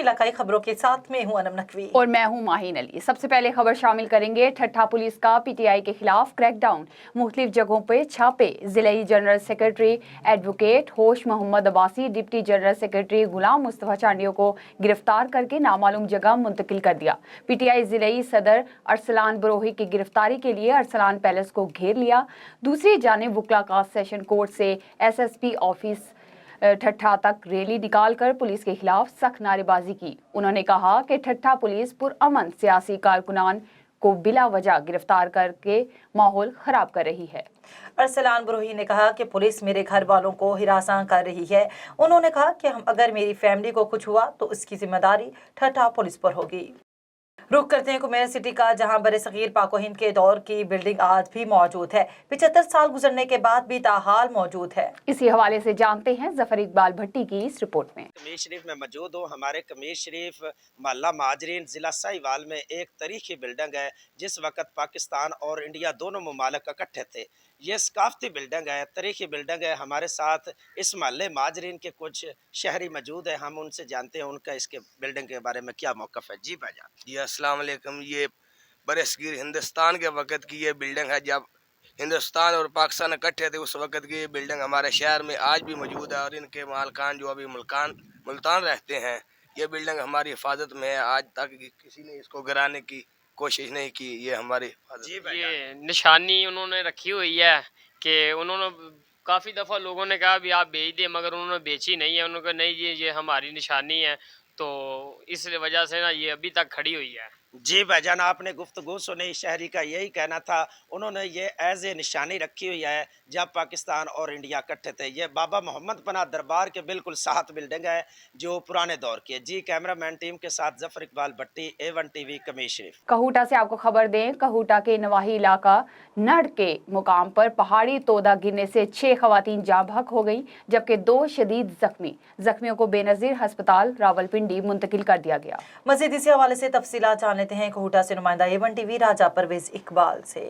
इलाकाई खबरों के साथ मैं हूं अनम नकवी और मैं हूं माहिन अली। सबसे पहले खबर शामिल करेंगे। ठट्ठा पुलिस का पीटीआई के खिलाफ क्रैकडाउन, मुख्तलिफ जगहों पे छापे। जिलाई general secretary advocate Hosh Mohammad Abbasi, deputy general secretary Ghulam Mustafa Chandio को गिरफ्तार करके नामालूम जगह मुंतकिल कर दिया। पीटीआई जिलाई सदर अरसलान बरोही की गिरफ्तारी के लिए अरसलान पैलेस को घेर लिया। दूसरी जानिब वकला का सेशन कोर्ट से एसएसपी ऑफिस ठट्ठा तक रैली निकालकर पुलिस के खिलाफ सख्त नारेबाजी की। उन्होंने कहा कि ठट्ठा पुलिस पुरअमन सियासी कारकुनान को बिला वजह गिरफ्तार करके माहौल खराब कर रही है। अरसलान बरोही ने कहा कि पुलिस मेरे घर वालों को हिरासा कर रही है। उन्होंने कहा कि अगर मेरी फैमिली को कुछ हुआ तो इसकी जिम्मेदारी ठट्ठा पुलिस पर होगी। रुख करते हैं कुमेर सिटी का, जहां बरे-सगीर पाको हिंद के दौर की बिल्डिंग आज भी मौजूद है। 75 साल गुजरने के बाद भी ताहाल मौजूद है। इसी हवाले से जानते हैं जफर इकबाल भट्टी की इस रिपोर्ट में। कमीर शरीफ में मौजूद हूँ। हमारे कमीर शरीफ मोहल्ला माजरीन ज़िला साहिवाल में एक तारीखी बिल्डिंग है। जिस वक्त पाकिस्तान और इंडिया दोनों ममालिक इकट्ठे थे, ये सकाफती बिल्डिंग है, तारीखी बिल्डिंग है। हमारे साथ इस मोहल्ले माजरीन के कुछ शहरी मौजूद हैं, हम उनसे जानते हैं उनका इसके बिल्डिंग के बारे में क्या मौक़िफ़ है। जी भाईजान। जी अस्सलाम वालेकुम। ये बरसगीर हिंदुस्तान के वक़्त की ये बिल्डिंग है। जब हिंदुस्तान और पाकिस्तान इकट्ठे थे उस वक़्त की ये बिल्डिंग हमारे शहर में आज भी मौजूद है और इनके मालकान जो अभी मुल्तान रहते हैं, ये बिल्डिंग हमारी हिफाजत में है। आज तक किसी ने इसको गिराने की कोशिश नहीं की। ये हमारी ये निशानी उन्होंने रखी हुई है कि उन्होंने काफ़ी दफ़ा लोगों ने कहा भी आप बेच दें, मगर उन्होंने बेची नहीं है। उन्होंने कहा नहीं ये हमारी निशानी है, तो इस वजह से ना ये अभी तक खड़ी हुई है। जी भाईजान, आपने गुफ्तगू सुनी, शहरी का यही कहना था। उन्होंने ये एज ए निशानी रखी हुई है जब पाकिस्तान और इंडिया इकट्ठे थे। ये बाबा मोहम्मद पनाह दरबार के बिल्कुल साथ बिल्डिंग है जो पुराने दौर की है। जी, कैमरामैन टीम के साथ जफर इकबाल भट्टी, A1 TV, कमीर शरीफ। कहूटा से आपको खबर दें, कहूटा के नवाही इलाका नड़ के मुकाम पर पहाड़ी तोदा गिरने से 6 खवातीन जाँ बहक हो गई, जबकि 2 शदीद जख्मियों को बेनजीर अस्पताल रावलपिंडी मुंतकिल कर दिया गया। मजीद इसी हवाले से तफसीलात जान लेते हैं कहूटा से नुमाइंदा A1 TV राजा परवेज इकबाल से।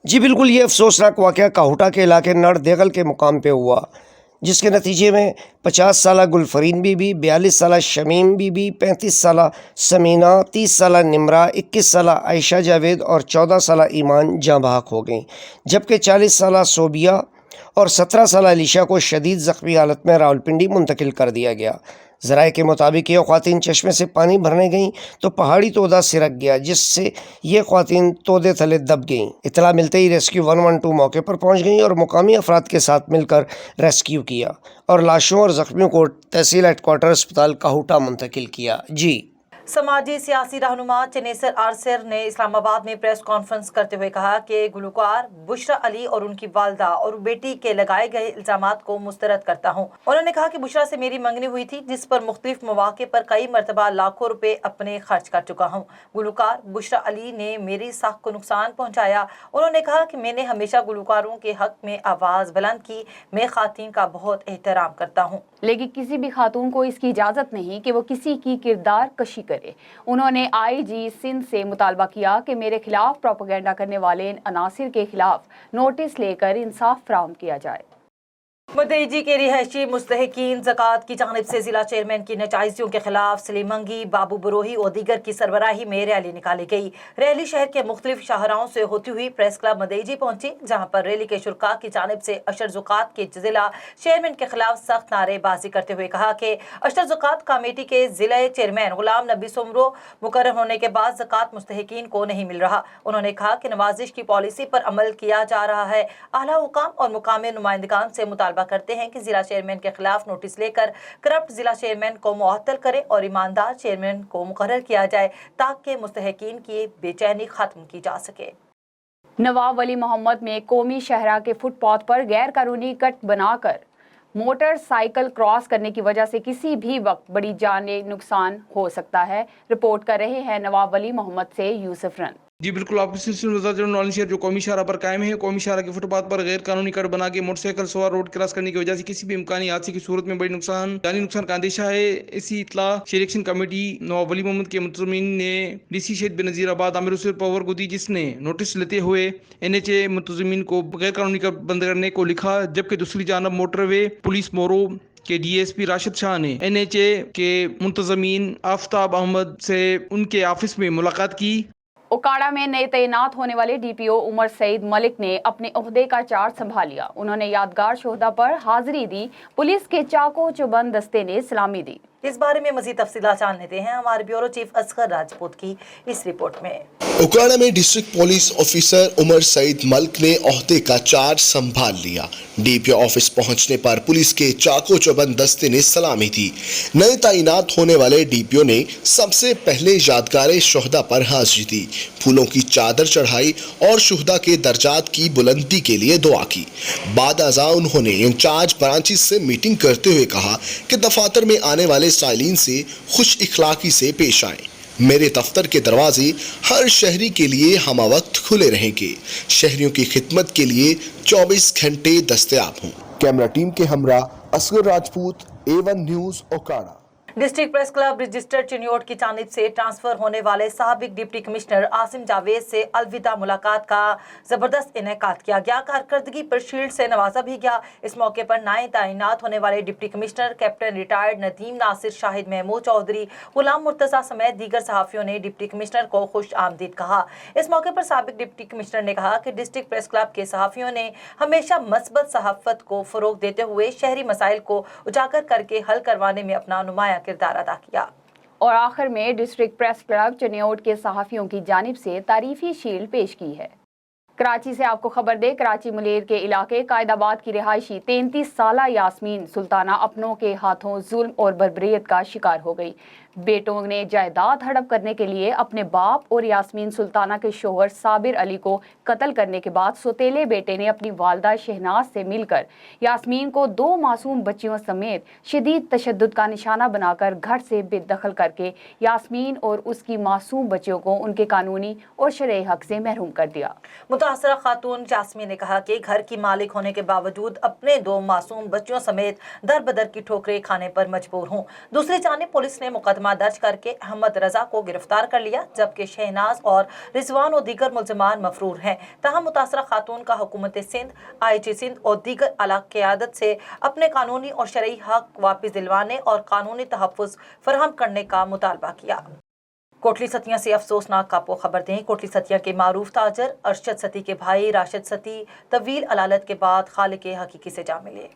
जी बिल्कुल, ये अफसोसनाक वाक़या कहूटा के इलाके नड़ देगल के मुकाम पे हुआ, जिसके नतीजे में 50 साला गुलफरीन बीबी, 42 साला शमीम बीबी, 35 साला समीना, 30 साला निमरा, 21 साला आयशा जावेद और 14 साला ईमान जाँ बहक हो गईं, जबकि 40 साला सोबिया और 17 साला अलीशा को शदीद ज़ख्मी हालत में रावलपिंडी मुंतकिल कर दिया गया। ज़राए के मुताबिक ये ख़वातीन चश्मे से पानी भरने गईं तो पहाड़ी तोदा सिरक गया, जिससे ये ख़वातीन तोदे तले दब गईं। इतला मिलते ही रेस्क्यू 112 मौके पर पहुंच गईं और मुकामी अफराद के साथ मिलकर रेस्क्यू किया और लाशों और ज़ख्मियों को तहसील हेडक्वार्टर अस्पताल कहूटा मुंतकिल किया। जी। समाजी सियासी रहनुमा चनेसर आरसर ने इस्लामाबाद में प्रेस कॉन्फ्रेंस करते हुए कहा कि गुलकार बुशरा अली और उनकी वालदा और बेटी के लगाए गए इल्जामात को मुस्तरद करता हूं। उन्होंने कहा कि बुशरा से मेरी मंगनी हुई थी, जिस पर मुख्तलिफ मौके पर कई मरतबा लाखों रुपए अपने खर्च कर चुका हूं। गुलकार बुशरा अली ने मेरी साख को नुकसान पहुंचाया। उन्होंने कहा कि मैंने हमेशा गुलकारों के हक में आवाज़ बुलंद की। मैं खातून का बहुत एहतराम करता हूँ, लेकिन किसी भी खातून को इसकी इजाज़त नहीं कि वो किसी की किरदार कशी करे। उन्होंने आईजी सिंध से मुतालबा किया कि मेरे खिलाफ प्रोपेगेंडा करने वाले इन अनासिर के खिलाफ नोटिस लेकर इंसाफ फराहम किया जाए। मुद्दई के रिहायशी मुस्तहिकीन ज़कात की जानिब से जिला चेयरमैन की नाजायजियों के खिलाफ सलीमंगी, बाबू बरोही और दीगर की सरबराही में रैली निकाली गई। रैली शहर के मुख्तलिफ शाहराओं से होती हुई प्रेस क्लब मुद्दई पहुंची, जहां पर रैली के शुरका की जानिब से अशर ज़कात के जिला चेयरमैन के खिलाफ सख्त नारेबाजी करते हुए कहा कि अशर ज़कात कमेटी के जिला चेयरमैन गुलाम नबी सुमरो मुकर्रर होने के बाद ज़कात मुस्तहिकीन को नहीं मिल रहा। उन्होंने कहा कि नवाजिश की पॉलिसी पर अमल किया जा रहा है। आला हुकाम और मुकामी नुमाइंदगान से मुतालबा करते हैं कि जिला चेयरमैन के खिलाफ नोटिस लेकर करप्ट जिला चेयरमैन को मुअत्तल करे और ईमानदार चेयरमैन को मुकर्रर किया जाए, ताकि मुस्तहिकीन की बेचैनी खत्म की जा सके। नवाब वली मोहम्मद में कौमी शहरा के फुटपाथ पर गैर कानूनी कट बनाकर मोटरसाइकिल क्रॉस करने की वजह से किसी भी वक्त बड़ी जानी नुकसान हो सकता है। रिपोर्ट कर रहे हैं नवाब वली मोहम्मद से यूसुफ रन। जी बिल्कुल, आपके सिलसिले में नॉलेज शेयर जो कौमी शाहरा पर कायम है। कौमी शाहरा के फुटपाथ पर गैर कानूनी कट बना के मोटरसाइकिल सवार रोड क्रॉस करने की वजह से किसी भी इम्कानी हादसे की सूरत में बड़ी जानी नुकसान का अंदेशा है। इसी इतला शेर एक्शन कमेटी नवाब वली मोहम्मद के मुंतजमीन ने डीसी शहीद बेनज़ीराबाद आमिर हुसैन पावर को दी, जिसने नोटिस लेते हुए NHA मुंतजमीन को गैर कानूनी कट बंद करने को लिखा, जबकि दूसरी जानब मोटरवे पुलिस मोरो के DSP राशिद शाह ने NHA के मुंतजमीन आफ्ताब अहमद से उनके ऑफिस में मुलाकात की। ओकाड़ा में नए तैनात होने वाले DPO उमर सईद मलिक ने अपने ओहदे का चार्ज संभाल लिया। उन्होंने यादगार शोहदा पर हाजिरी दी। पुलिस के चाको चौबंद दस्ते ने सलामी दी। इस बारे में मजीद तफसीलात जान लेते हैं हमारे ब्यूरो चीफ असगर राजपूत की इस रिपोर्ट में। ओकाड़ा में district police officer Umar Saeed Malik ने ओहदे का चार्ज संभाल लिया। DPO ऑफिस पहुंचने पर पुलिस के चाको चौबंद दस्ते ने सलामी दी। नए तैनात होने वाले DPO ने सबसे पहले यादगार शोहदा पर हाजिरी दी, फूलों की चादर चढ़ाई और शुहदा के दर्जात की बुलंदी के लिए दुआ की। बाद अज़ा उन्होंने इंचार्ज ब्रांचेस से मीटिंग करते हुए कहा कि दफातर में आने वाले साइलिन से खुश इखलाकी से पेश आएं। मेरे दफ्तर के दरवाजे हर शहरी के लिए हम वक्त खुले रहेंगे। शहरियों की खिदमत के लिए 24 घंटे दस्तयाब हों। कैमरा टीम के हमरा Asghar Rajput, A1 news Okara. District press club registered Chiniot की जानिब से ट्रांसफर होने वाले साबिक डिप्टी कमिश्नर आसिम जावेद से अलविदा मुलाकात का जबरदस्त इनेकाद किया गया। कारकर्दगी पर शील्ड से नवाजा भी गया। इस मौके पर नए तैनात होने वाले deputy commissioner captain retired Nadeem Nasir, Shahid Mahmood Chaudhry, Ghulam Murtaza समेत दीगर सहाफियों ने डिप्टी कमिश्नर को खुश आमदीद कहा। इस मौके पर साबिक डिप्टी कमिश्नर ने कहा कि डिस्ट्रिक्ट प्रेस क्लब के सहाफियों ने हमेशा मस्बत सहाफत को फरोग देते हुए शहरी मसाइल को उजागर करके हल करवाने में अपना नुमाया किरदार अदा किया। और आखिर में डिस्ट्रिक्ट प्रेस क्लब चिन्योट के सहाफियों की जानिब से तारीफी शील्ड पेश की है। कराची से आपको खबर दे, कराची मुलेर के इलाके कायदाबाद की रिहायशी 33 साला यास्मीन सुल्ताना अपनों के हाथों जुल्म और बर्बरियत का शिकार हो गई। बेटों ने जायदाद हड़प करने के लिए अपने बाप और यास्मीन सुल्ताना के शोहर साबिर अली को कत्ल करने के बाद सौतेले बेटे ने अपनी वालदा शहनाज से मिलकर यास्मीन को 2 मासूम बच्चियों समेत शदीद तशद्दुद का निशाना बनाकर घर से बेदखल करके यास्मीन और उसकी मासूम बच्चियों को उनके कानूनी और शरई हक से महरूम कर दिया। मुतासरा खातून यास्मीन ने कहा कि घर की मालिक होने के बावजूद अपने 2 मासूम बच्चों समेत दर बदर की ठोकरें खाने पर मजबूर हूँ। दूसरी जानिब पुलिस ने मुकदमा दर्ज करके अहमद रजा को गिरफ्तार कर लिया, जबकि शहनाज और रिजवान और दीगर मुलजमान मफरूर हैं। तहम मुतासरा खातून का हुकूमत सिंध, IG सिंध और दीगर आला क़यादत से अपने कानूनी और शरई हक वापस दिलवाने और कानूनी तहफ़्फ़ुज़ फराहम करने का मुतालबा किया। कोटली सतिया से अफसोसनाक आपको खबर दें, कोटली सतिया के मारूफ ताजर अरशद सती के भाई राशिद सती तवील अलालत के बाद खालिक हकीकी से जा मिले।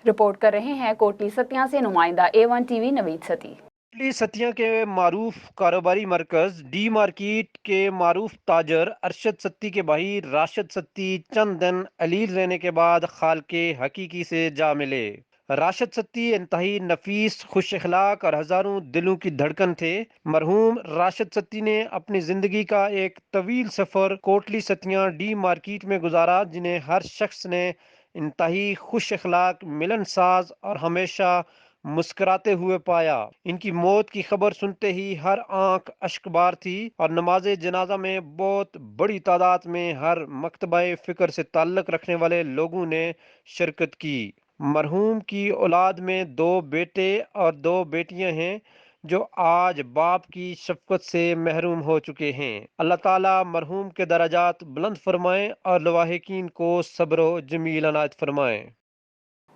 रिपोर्ट कर रहे हैं कोटली सतिया से नुमाइंदा A1 TV नवीद सती। कोटली सतिया के मारूफ कारोबारी मरकज डी मार्केट के मारूफ ताजर अरशद सत्ती के भाई राशिद सत्ती चंद दिन अलील रहने के बाद खालके हकीकी से जा मिले। राशिद सत्ती इंतहाई नफीस, खुश अखलाक और हजारों दिलों की धड़कन थे। मरहूम राशिद सत्ती ने अपनी जिंदगी का एक तवील सफर कोटली सतिया डी मार्केट में गुजारा, जिन्हें हर शख्स ने इंतहाई खुश अखलाक, मिलनसाज और हमेशा मुस्कुराते हुए पाया। इनकी मौत की खबर सुनते ही हर आंख अश्कबार थी और नमाज जनाजा में बहुत बड़ी तादाद में हर मकतबा फिक्र से ताल्लुक़ रखने वाले लोगों ने शिरकत की। मरहूम की औलाद में 2 बेटे और 2 बेटियां हैं जो आज बाप की शफकत से महरूम हो चुके हैं। अल्लाह ताला मरहूम के दराजात बुलंद फरमाएं और लवाहिकीन को सब्र व जमील अनायत फरमाएं।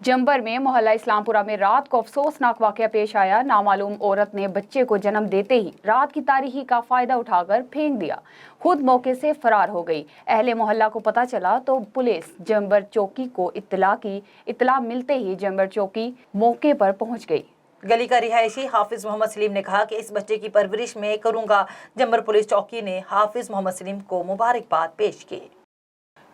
जंबर में मोहल्ला इस्लामपुरा में रात को अफसोसनाक वाकया पेश आया। नामालूम औरत ने बच्चे को जन्म देते ही रात की तारीकी का फायदा उठाकर फेंक दिया, खुद मौके से फरार हो गई। अहले मोहल्ला को पता चला तो पुलिस जंबर चौकी को इत्तला मिलते ही जंबर चौकी मौके पर पहुंच गई। गली का रिहायशी हाफिज मोहम्मद सलीम ने कहा कि इस बच्चे की परवरिश में करूंगा। जंबर पुलिस चौकी ने हाफिज मोहम्मद सलीम को मुबारकबाद पेश की।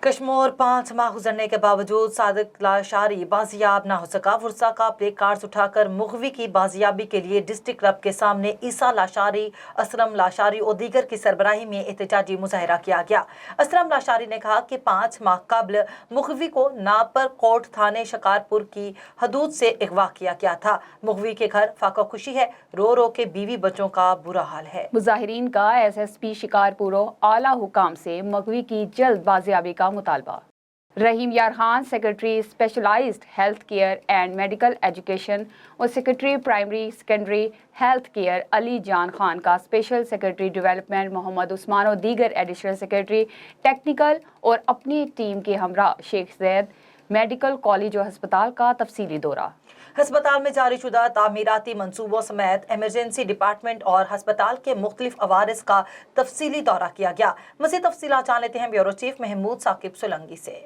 कश्मीर 5 माह गुजरने के बावजूद सादिक लाशारी बाजियाब ना हो सका। फुरसा का प्ले कार्ड्स उठाकर मुगवी की बाजियाबी के लिए डिस्ट्रिक्ट क्लब के सामने ईसा लाशारी, असलम लाशारी और दीगर की सरबराही में एहतजाजी मुजाहरा किया गया। असलम लाशारी ने कहा कि 5 माह कबल मुगवी को नापर कोट थाने शिकारपुर की हदूद से अगवा किया गया था। मुगवी के घर फाका खुशी है, रो रो के बीवी बच्चों का बुरा हाल है। मुजाहिरीन का SSP शिकारपुर आला हुकाम से मुगवी की जल्द बाजियाबी का मुतालबा। Rahim Yar Khan secretary specialised health care and medical education और secretary primary secondary health care Ali Jan Khan का special secretary development Mohammad Usman और दीगर एडिशनल सेक्रेटरी टेक्निकल और अपनी टीम के हमरा शेख जैद मेडिकल कॉलेज और अस्पताल का तफसीली दौरा। अस्पताल में जारी शुदा तामीराती मंसूबों समेत एमरजेंसी डिपार्टमेंट और अस्पताल के मुख्तलिफ अवारिस का तफसीली दौरा किया गया। मज़ीद तफसीलात जान लेते हैं ब्यूरो चीफ महमूद साकिब सोलंकी से।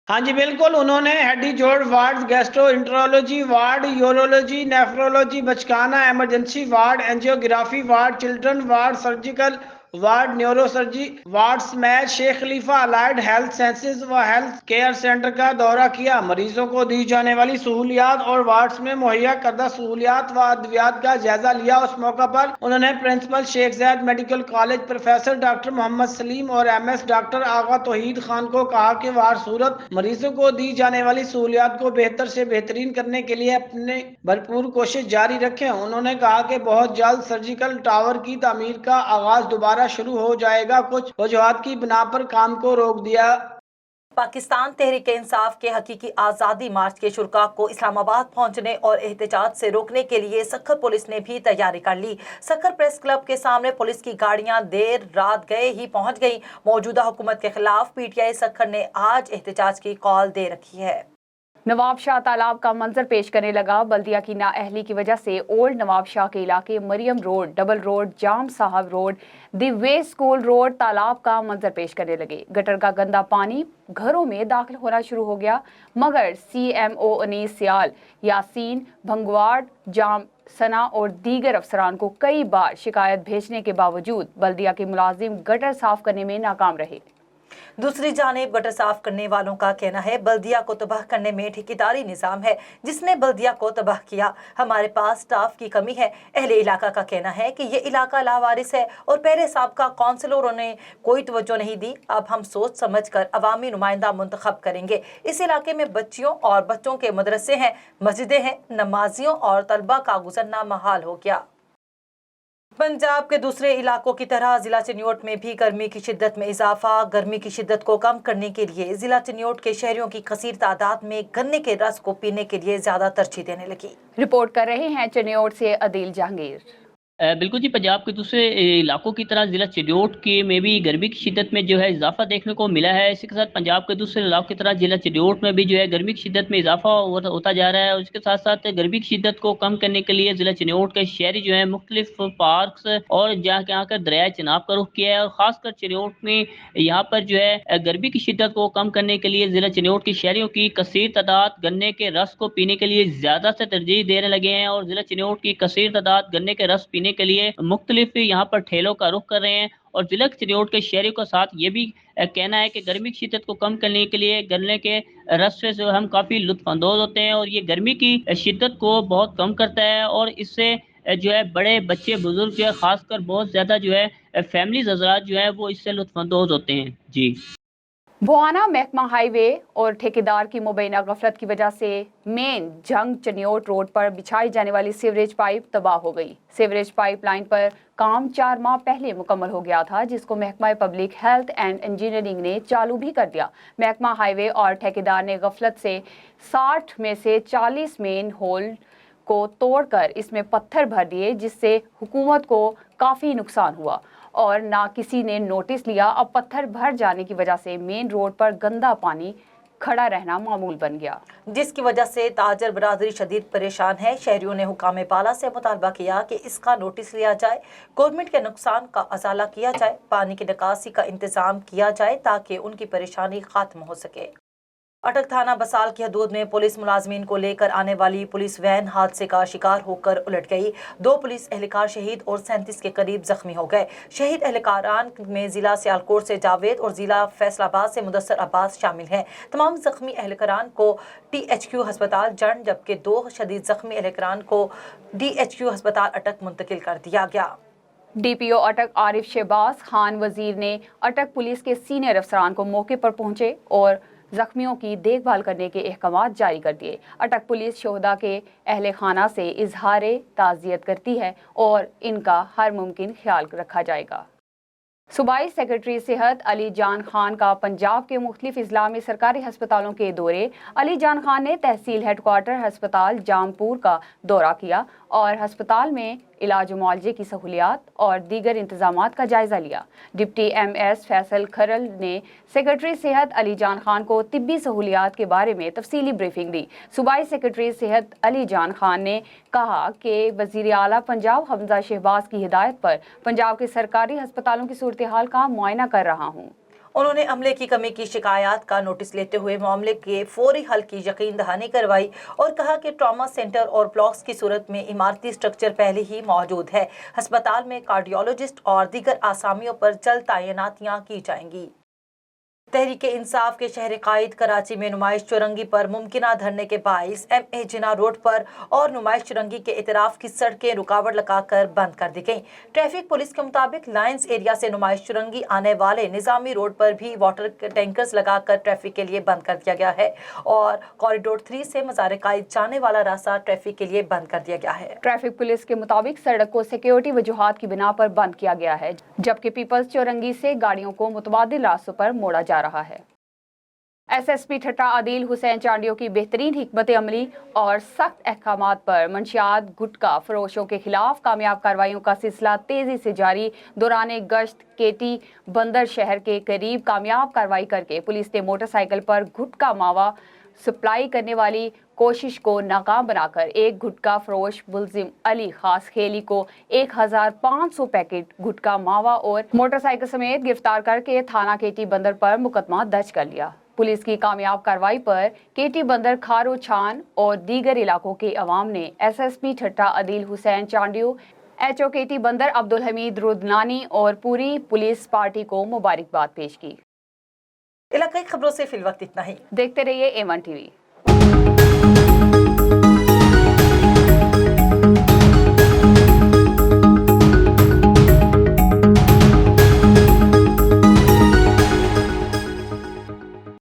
हाँ जी बिल्कुल, उन्होंने हड्डी जोड़ ward, gastroenterology ward, urology, nephrology, बचकाना emergency ward, angiography ward, children ward, surgical ward, neurosurgery ward समेत Sheikh Khalifa allied health sciences व हेल्थ केयर सेंटर का दौरा किया। मरीजों को दी जाने वाली सहूलियात और वार्ड्स में मुहैया करदा सहूलियात व अद्वियात का जायजा लिया। उस मौका पर उन्होंने principal Sheikh Zayed medical college professor doctor Mohammad Saleem और MS डॉक्टर आगा तौहीद खान को कहा कि वार सूरत मरीजों को दी जाने वाली सहूलियात को बेहतर से बेहतरीन करने के लिए अपने भरपूर कोशिश जारी रखें। उन्होंने कहा कि बहुत जल्द सर्जिकल टावर की तामीर का आगाज दोबारा शुरू हो जाएगा। कुछ वजूहात की बिना पर काम को रोक दिया। पाकिस्तान तहरीक इंसाफ के हकीकी आज़ादी मार्च के शुरका को इस्लामाबाद पहुंचने और एहतजाज से रोकने के लिए सक्खर पुलिस ने भी तैयारी कर ली। सक्खर प्रेस क्लब के सामने पुलिस की गाड़ियां देर रात गए ही पहुंच गई। मौजूदा हुकूमत के खिलाफ PTI सक्खर ने आज एहतजाज की कॉल दे रखी है। नवाब शाह तालाब का मंजर पेश करने लगा। बल्दिया की नाअहली की वजह से ओल्ड नवाब शाह के इलाके मरियम रोड, डबल रोड, जाम साहब रोड, दी वे स्कूल रोड तालाब का मंजर पेश करने लगे। गटर का गंदा पानी घरों में दाखिल होना शुरू हो गया, मगर CMO अनीस सियाल, यासीन भंगवाड़, जाम सना और दीगर अफसरान को कई बार शिकायत भेजने के बावजूद बल्दिया के मुलाजिम गटर साफ करने में नाकाम रहे। दूसरी जानिब गटर साफ करने वालों का कहना है बल्दिया को तबाह करने में ठेकेदारी निज़ाम है जिसने बल्दिया को तबाह किया। हमारे पास स्टाफ की कमी है। अहले इलाका का कहना है कि ये इलाका लावारिस है और पहले साबका काउंसिलरों ने कोई तवज्जो नहीं दी। अब हम सोच समझ कर अवामी नुमाइंदा मुंतखब करेंगे। इस इलाके में बच्चियों और बच्चों के मदरसे हैं, मस्जिदें हैं, नमाजियों और तलबा का गुजरना महाल हो गया। पंजाब के दूसरे इलाकों की तरह जिला चिन्योट में भी गर्मी की शिद्दत में इजाफा। गर्मी की शिद्दत को कम करने के लिए जिला चिन्योट के शहरियों की कसीर तादाद में गन्ने के रस को पीने के लिए ज्यादा तरजीह देने लगी। रिपोर्ट कर रहे हैं चिन्योट से अदील जहांगीर। बिल्कुल जी, पंजाब के दूसरे इलाकों की तरह ज़िला चिन्योट के में भी गर्मी की शिद्दत में जो है इजाफा देखने को मिला है। इसी के साथ पंजाब के दूसरे इलाकों की तरह ज़िला चिन्योट में भी जो है गर्मी की शिद्दत में इजाफा होता जा रहा है। और इसके साथ साथ गर्मी की शिद्दत को कम करने के लिए ज़िला चिन्योट के शहरी जो है मुख्तलिफ पार्क्स और जहाँ कर दरिया चिनाब का रुख किया है। और ख़ासकर चिन्योट में यहाँ पर जो है गर्मी की शिद्दत को कम करने के लिए ज़िला चिन्योट के शहरियों की कसीर तादाद गन्ने के रस को पीने के लिए ज़्यादा से तरजीह देने लगे हैं। और ज़िला चिन्योट की कसीर तादाद गन्ने के रस पीने के लिए मुख्तलिफ यहाँ पर ठेलों का रुख कर रहे हैं। और जिला चिन्योट के शहरियों के साथ ये भी कहना है कि गर्मी की शिद्दत को कम करने के लिए गन्ने के रस से जो हम काफ़ी लुत्फानंदोज होते हैं और ये गर्मी की शिद्दत को बहुत कम करता है। और इससे जो है बड़े बच्चे बुजुर्ग जो है खासकर बहुत ज़्यादा जो है फैमिलीज हज़रात जो है वो इससे लुत्फानंदोज होते हैं। जी, बुआना महकमा हाईवे और ठेकेदार की मुबैना गफलत की वजह से मेन जंग चिन्योट रोड पर बिछाई जाने वाली सीवरेज पाइप तबाह हो गई। सीवरेज पाइप लाइन पर काम 4 माह पहले मुकम्मल हो गया था, जिसको महकमा पब्लिक हेल्थ एंड इंजीनियरिंग ने चालू भी कर दिया। महकमा हाईवे और ठेकेदार ने गफलत से 60 में से 40 मेन होल को तोड़कर इसमें पत्थर भर दिए, जिससे हुकूमत को काफ़ी नुकसान हुआ और ना किसी ने नोटिस लिया। अब पत्थर भर जाने की वजह से मेन रोड पर गंदा पानी खड़ा रहना मामूल बन गया, जिसकी वजह से ताजर बरादरी शदीद परेशान है। शहरियों ने हुकाम बाला से मुतालबा किया कि इसका नोटिस लिया जाए, गवर्नमेंट के नुकसान का अजाला किया जाए, पानी की निकासी का इंतजाम किया जाए ताकि उनकी परेशानी खत्म हो सके। अटक थाना बसाल की हदूद में पुलिस मुलाजमीन को लेकर आने वाली पुलिस वैन हादसे का शिकार होकर उलट गई। 2 पुलिस एहलकार शहीद और 37 के करीब जख्मी हो गए। शहीद एहलकारान में जिला सियालकोट से जावेद और जिला फैसलाबाद से मुदस्सर अब्बास शामिल हैं। तमाम जख्मी एहलकारान को THQ अस्पताल जंड जबकि 2 शदीद जख्मी एहलकारान को DHQ अस्पताल अटक मुंतकिल कर दिया गया। DPO अटक आरिफ शहबाज खान वजीर ने अटक पुलिस के सीनियर अफसरान को मौके पर पहुंचे और जख्मियों की देखभाल करने के अहकाम जारी कर दिए। अटक पुलिस शोहदा के अहले खाना से इजहार ताज़ियत करती है और इनका हर मुमकिन ख्याल रखा जाएगा। सूबाई सेक्रेटरी सेहत अली जान खान का पंजाब के मुख्तलिफ अजला में सरकारी हस्पतालों के दौरे। अली जान खान ने तहसील हेडक्वार्टर हस्पताल जामपुर का दौरा किया और हस्पताल में इलाज मुआवजे की सहूलियात और दीगर इंतजामात का जायजा लिया। डिप्टी MS फैसल खरल ने सेक्रेटरी सेहत अली जान खान को तिब्बी सहूलियात के बारे में तफसीली ब्रीफिंग दी। सूबाई सेक्रेटरी सेहत अली जान खान ने कहा कि वज़ीर आला पंजाब हमजा शहबाज की हिदायत पर पंजाब के सरकारी अस्पतालों की सूरत हाल का मुआयना कर रहा हूँ। उन्होंने अमले की कमी की शिकायत का नोटिस लेते हुए मामले के फौरी हल की यकीन दहानी करवाई और कहा कि ट्रॉमा सेंटर और ब्लॉक्स की सूरत में इमारती स्ट्रक्चर पहले ही मौजूद है। अस्पताल में कार्डियोलॉजिस्ट और दीगर आसामियों पर जल्द तैनातियां की जाएंगी। तहरीक इंसाफ के शहर कायद कराची में नुमाइश चुरंगी पर मुमकिना धरने के बाइस MA जिना रोड पर और नुमाइश चुरंगी के इतराफ की सड़कें रुकावट लगाकर बंद कर दी गईं। ट्रैफिक पुलिस के मुताबिक लायंस एरिया से नुमाइश चुरंगी आने वाले निजामी रोड पर भी वाटर टैंकर्स लगाकर ट्रैफिक के लिए बंद कर दिया गया है और कॉरिडोर 3 से मज़ार कायद जाने वाला रास्ता ट्रैफिक के लिए बंद कर दिया गया है। ट्रैफिक पुलिस के मुताबिक सड़क को सिक्योरिटी वजूहात की बिना पर बंद किया गया है, जबकि पीपल्स चुरंगी से गाड़ियों को मुतबादिल रास्तों पर मोड़ा जा रहा है। SSP ठट्टा आदिल हुसैन चांडियों की बेहतरीन हिकमत अमली और सख्त अहकामात पर मंशियात गुटखा फरोशों के खिलाफ कामयाब कार्रवाइयों का सिलसिला तेजी से जारी। दौरान गश्त KT बंदर शहर के करीब कामयाब कार्रवाई करके पुलिस ने मोटरसाइकिल पर गुटखा मावा सप्लाई करने वाली कोशिश को नाकाम बनाकर एक गुटखा फरोश मुलजिम अली खास खेली को 1500 पैकेट गुटखा मावा और मोटरसाइकिल समेत गिरफ्तार करके थाना KT बंदर पर मुकदमा दर्ज कर लिया। पुलिस की कामयाब कार्रवाई पर KT बंदर खारो छान और दीगर इलाकों के अवाम ने SSP ठट्टा आदिल हुसैन चांडियो HO KT बंदर अब्दुल हमीद रुदनानी और पूरी पुलिस पार्टी को मुबारकबाद पेश की। इलाकाई खबरों से फिल वक्त इतना ही। देखते रहिए A1 TV।